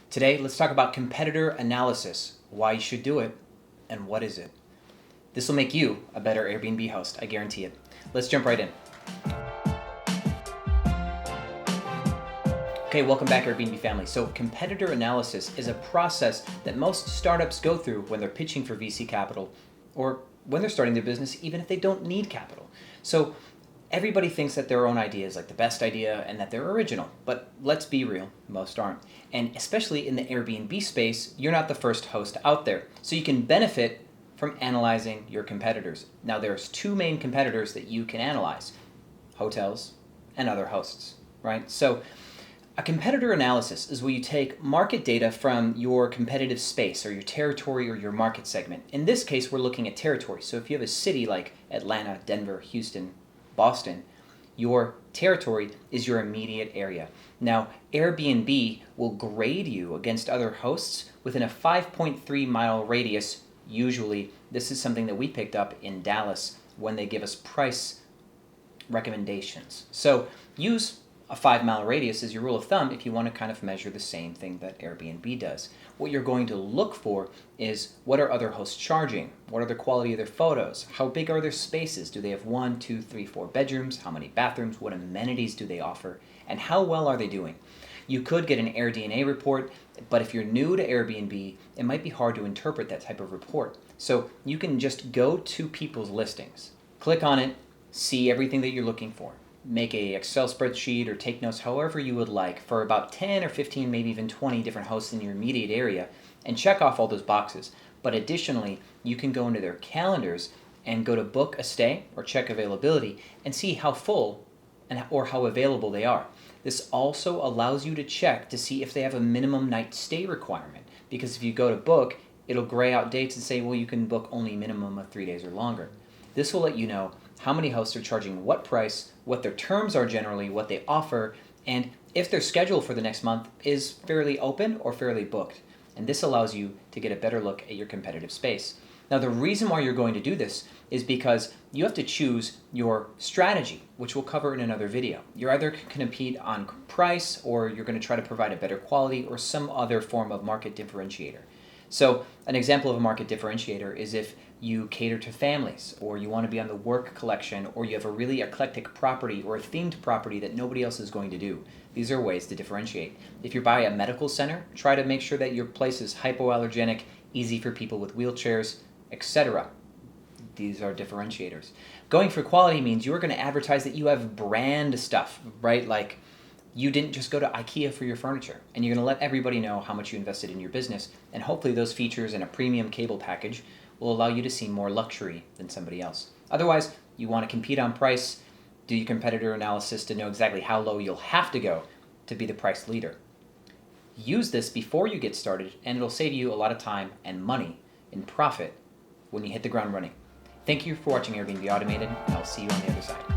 Today, let's talk about competitor analysis, why you should do it, and what is it. This will make you a better Airbnb host, I guarantee it. Let's jump right in. Okay, welcome back, Airbnb family. So competitor analysis is a process that most startups go through when they're pitching for VC capital or when they're starting their business, even if they don't need capital. So everybody thinks that their own idea is like the best idea and that they're original, but let's be real, most aren't. And especially in the Airbnb space, you're not the first host out there. So you can benefit from analyzing your competitors. Now there's two main competitors that you can analyze: hotels and other hosts, right? So a competitor analysis is where you take market data from your competitive space or your territory or your market segment. In this case, we're looking at territory. So if you have a city like Atlanta, Denver, Houston, Boston, your territory is your immediate area. Now, Airbnb will grade you against other hosts within a 5.3 mile radius. Usually, this is something that we picked up in Dallas when they give us price recommendations. So use a 5 mile radius as your rule of thumb if you want to kind of measure the same thing that Airbnb does. What you're going to look for is, what are other hosts charging? What are the quality of their photos? How big are their spaces? Do they have 1, 2, 3, 4 bedrooms? How many bathrooms? What amenities do they offer? And how well are they doing? You could get an AirDNA report, but if you're new to Airbnb, it might be hard to interpret that type of report. So you can just go to people's listings, click on it, see everything that you're looking for. Make a Excel spreadsheet or take notes however you would like for about 10 or 15, maybe even 20 different hosts in your immediate area, and check off all those boxes. But additionally, you can go into their calendars and go to book a stay or check availability and see how full or how available they are. This also allows you to check to see if they have a minimum night stay requirement, because if you go to book, it'll gray out dates and say, well, you can book only a minimum of 3 days or longer. This will let you know how many hosts are charging what price, what their terms are generally, what they offer, and if their schedule for the next month is fairly open or fairly booked. And this allows you to get a better look at your competitive space. Now, the reason why you're going to do this is because you have to choose your strategy, which we'll cover in another video. You're either going to compete on price, or you're going to try to provide a better quality or some other form of market differentiator. So an example of a market differentiator is if you cater to families, or you want to be on the work collection, or you have a really eclectic property or a themed property that nobody else is going to do. These are ways to differentiate. If you're by a medical center, try to make sure that your place is hypoallergenic, easy for people with wheelchairs, etc. These are differentiators. Going for quality means you're going to advertise that you have brand stuff, right? Like, you didn't just go to IKEA for your furniture, and you're going to let everybody know how much you invested in your business, and hopefully those features and a premium cable package will allow you to seem more luxury than somebody else. Otherwise, you want to compete on price, do your competitor analysis to know exactly how low you'll have to go to be the price leader. Use this before you get started, and it'll save you a lot of time and money in profit when you hit the ground running. Thank you for watching Airbnb Automated, and I'll see you on the other side.